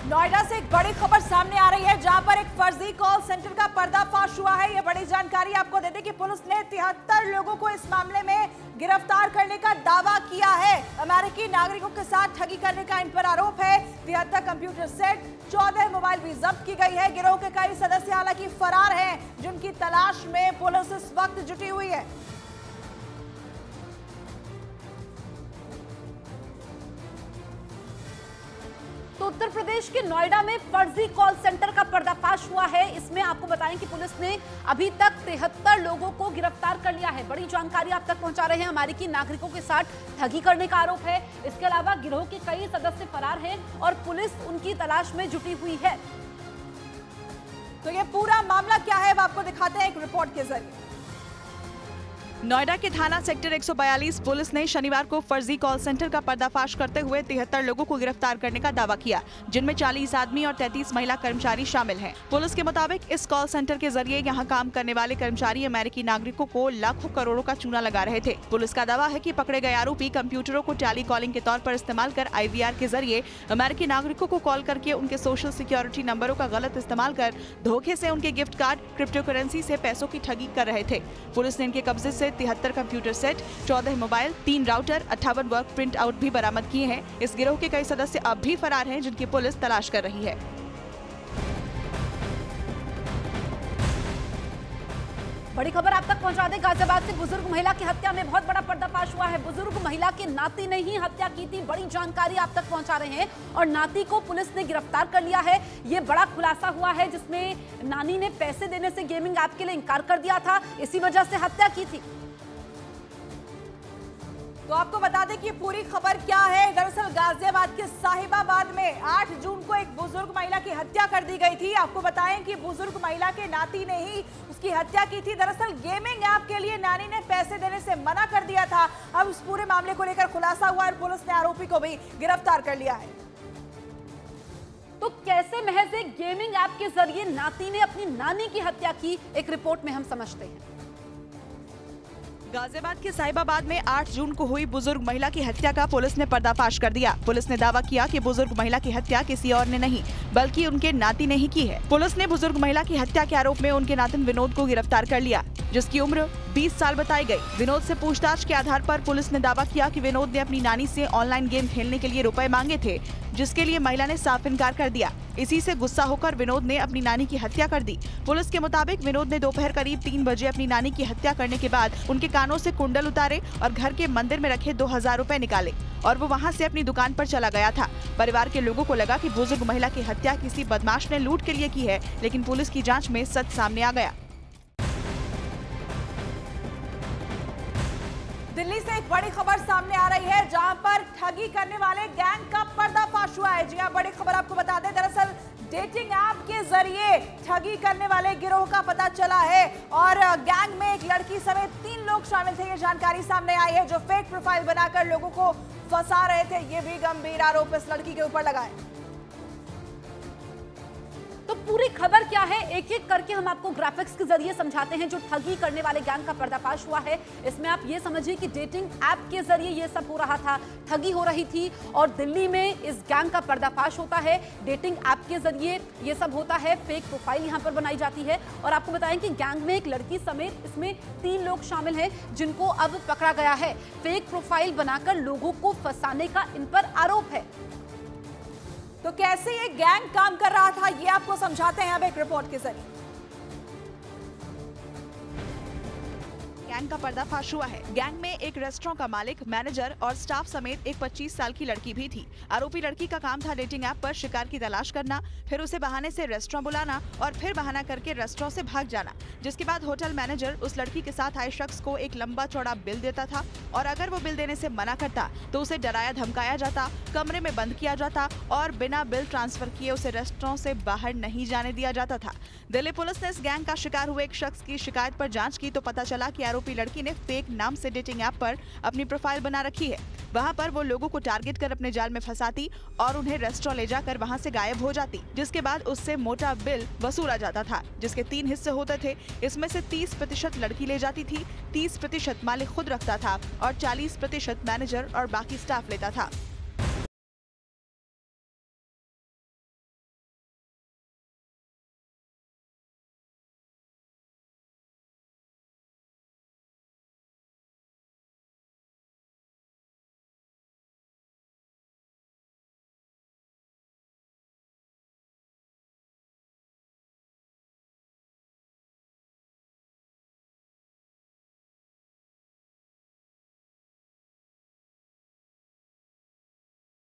नोएडा से एक बड़ी खबर सामने आ रही है, जहां पर एक फर्जी कॉल सेंटर का पर्दाफाश हुआ है। ये बड़ी जानकारी आपको दे दें कि पुलिस ने 73 लोगों को इस मामले में गिरफ्तार करने का दावा किया है। अमेरिकी नागरिकों के साथ ठगी करने का इन पर आरोप है। 73 कंप्यूटर सेट, 14 मोबाइल भी जब्त की गई है। गिरोह के कई सदस्य हालांकि फरार हैं, जिनकी तलाश में पुलिस इस वक्त जुटी हुई है। तो उत्तर प्रदेश के नोएडा में फर्जी कॉल सेंटर का पर्दाफाश हुआ है। इसमें आपको बताएं कि पुलिस ने अभी तक 73 लोगों को गिरफ्तार कर लिया है। बड़ी जानकारी आप तक पहुंचा रहे हैं। अमेरिकी नागरिकों के साथ ठगी करने का आरोप है। इसके अलावा गिरोह के कई सदस्य फरार हैं और पुलिस उनकी तलाश में जुटी हुई है। तो ये पूरा मामला क्या है, वो आपको दिखाते हैं एक रिपोर्ट के जरिए। नोएडा के थाना सेक्टर 142 पुलिस ने शनिवार को फर्जी कॉल सेंटर का पर्दाफाश करते हुए 73 लोगों को गिरफ्तार करने का दावा किया, जिनमें 40 आदमी और 33 महिला कर्मचारी शामिल हैं। पुलिस के मुताबिक इस कॉल सेंटर के जरिए यहां काम करने वाले कर्मचारी अमेरिकी नागरिकों को लाखों करोड़ों का चूना लगा रहे थे। पुलिस का दावा है कि पकड़े गए आरोपी कंप्यूटरों को टेली कॉलिंग के तौर पर इस्तेमाल कर IVR के जरिए अमेरिकी नागरिकों को कॉल करके उनके सोशल सिक्योरिटी नंबरों का गलत इस्तेमाल कर धोखे से उनके गिफ्ट कार्ड, क्रिप्टो करेंसी से पैसों की ठगी कर रहे थे। पुलिस ने इनके कब्जे से 73 computer set, 14 mobile, 3 router, 58 work print out भी बरामद किए हैं। इस गिरोह के कई सदस्य अब भी फरार हैं, जिनकी पुलिस तलाश कर रही है। बड़ी खबर आप तक पहुंचा दें। गाजियाबाद से बुजुर्ग महिला की हत्या में बहुत बड़ा पर्दाफाश हुआ है। बुजुर्ग महिला के नाती ने ही हत्या की थी। बड़ी जानकारी आप तक पहुंचा रहे हैं और नाती को पुलिस ने गिरफ्तार कर लिया है। ये बड़ा खुलासा हुआ है, जिसमें नानी ने पैसे देने से गेमिंग ऐप के लिए इनकार कर दिया था। इसी वजह से हत्या की थी। तो आपको बता दें कि पूरी खबर क्या है। दरअसल गाजियाबाद के साहिबाबाद में 8 जून को एक बुजुर्ग महिला की हत्या कर दी गई थी। आपको बताएं कि बुजुर्ग महिला के नाती ने ही उसकी हत्या की थी। दरअसल गेमिंग ऐप के लिए नानी ने पैसे देने से मना कर दिया था। अब इस पूरे मामले को लेकर खुलासा हुआ और पुलिस ने आरोपी को भी गिरफ्तार कर लिया है। तो कैसे महज एक गेमिंग ऐप के जरिए नाती ने अपनी नानी की हत्या की, एक रिपोर्ट में हम समझते हैं। गाजियाबाद के साहिबाबाद में 8 जून को हुई बुजुर्ग महिला की हत्या का पुलिस ने पर्दाफाश कर दिया। पुलिस ने दावा किया कि बुजुर्ग महिला की हत्या किसी और ने नहीं, बल्कि उनके नाती ने ही की है। पुलिस ने बुजुर्ग महिला की हत्या के आरोप में उनके नातिन विनोद को गिरफ्तार कर लिया, जिसकी उम्र 20 साल बताई गई। विनोद से पूछताछ के आधार पर पुलिस ने दावा किया कि विनोद ने अपनी नानी से ऑनलाइन गेम खेलने के लिए रुपए मांगे थे, जिसके लिए महिला ने साफ इनकार कर दिया। इसी से गुस्सा होकर विनोद ने अपनी नानी की हत्या कर दी। पुलिस के मुताबिक विनोद ने दोपहर करीब 3 बजे अपनी नानी की हत्या करने के बाद उनके कानों से कुंडल उतारे और घर के मंदिर में रखे 2000 रुपए निकाले और वो वहां से अपनी दुकान पर चला गया था। परिवार के लोगों को लगा कि बुजुर्ग महिला की हत्या किसी बदमाश ने लूट के लिए की है, लेकिन पुलिस की जाँच में सच सामने आ गया। दिल्ली से एक बड़ी खबर सामने आ रही है, जहां पर ठगी करने वाले गैंग का पर्दाफाश हुआ है। जी हां, बड़ी खबर आपको बता दें। दरअसल डेटिंग ऐप के जरिए ठगी करने वाले गिरोह का पता चला है और गैंग में एक लड़की समेत 3 लोग शामिल थे। ये जानकारी सामने आई है, जो फेक प्रोफाइल बनाकर लोगों को फंसा रहे थे। ये भी गंभीर आरोप इस लड़की के ऊपर लगा है। तो पूरी खबर क्या है, एक एक करके हम आपको ग्राफिक्स के जरिए समझाते हैं। जो ठगी करने वाले गैंग का पर्दाफाश हुआ है, इसमें आप ये समझिए कि डेटिंग ऐप के जरिए ये सब हो रहा था, ठगी हो रही थी और दिल्ली में इस गैंग का पर्दाफाश होता है। डेटिंग ऐप के जरिए ये सब होता है, फेक प्रोफाइल यहाँ पर बनाई जाती है। और आपको बताएं कि गैंग में एक लड़की समेत इसमें 3 लोग शामिल हैं, जिनको अब पकड़ा गया है। फेक प्रोफाइल बनाकर लोगों को फंसाने का इन पर आरोप है। तो कैसे ये गैंग काम कर रहा था, ये आपको समझाते हैं अब एक रिपोर्ट के जरिए। गैंग का पर्दाफाश हुआ है। गैंग में एक रेस्टोरेंट का मालिक, मैनेजर और स्टाफ समेत एक 25 साल की लड़की भी थी। आरोपी लड़की का काम था डेटिंग ऐप पर शिकार की तलाश करना, फिर उसे बहाने से रेस्टोरेंट बुलाना और फिर बहाना करके रेस्टोरेंट से भाग जाना। जिसके बाद होटल मैनेजर उस लड़की के साथ आए शख्स को एक लंबा चौड़ा बिल देता था और अगर वो बिल देने से मना करता तो उसे डराया धमकाया जाता, कमरे में बंद किया जाता और बिना बिल ट्रांसफर किए उसे रेस्टोरेंट से बाहर नहीं जाने दिया जाता था। दिल्ली पुलिस ने इस गैंग का शिकार हुए एक शख्स की शिकायत पर जांच की तो पता चला कि आरोपी लड़की ने फेक नाम से डेटिंग ऐप पर अपनी प्रोफाइल बना रखी है। वहां पर वो लोगों को टारगेट कर अपने जाल में फंसाती और उन्हें रेस्टोरेंट ले जाकर वहां से गायब हो जाती, जिसके बाद उससे मोटा बिल वसूला जाता था, जिसके 3 हिस्से होते थे। इसमें से 30% लड़की ले जाती थी, 30% मालिक खुद रखता था और 40% मैनेजर और बाकी स्टाफ लेता था।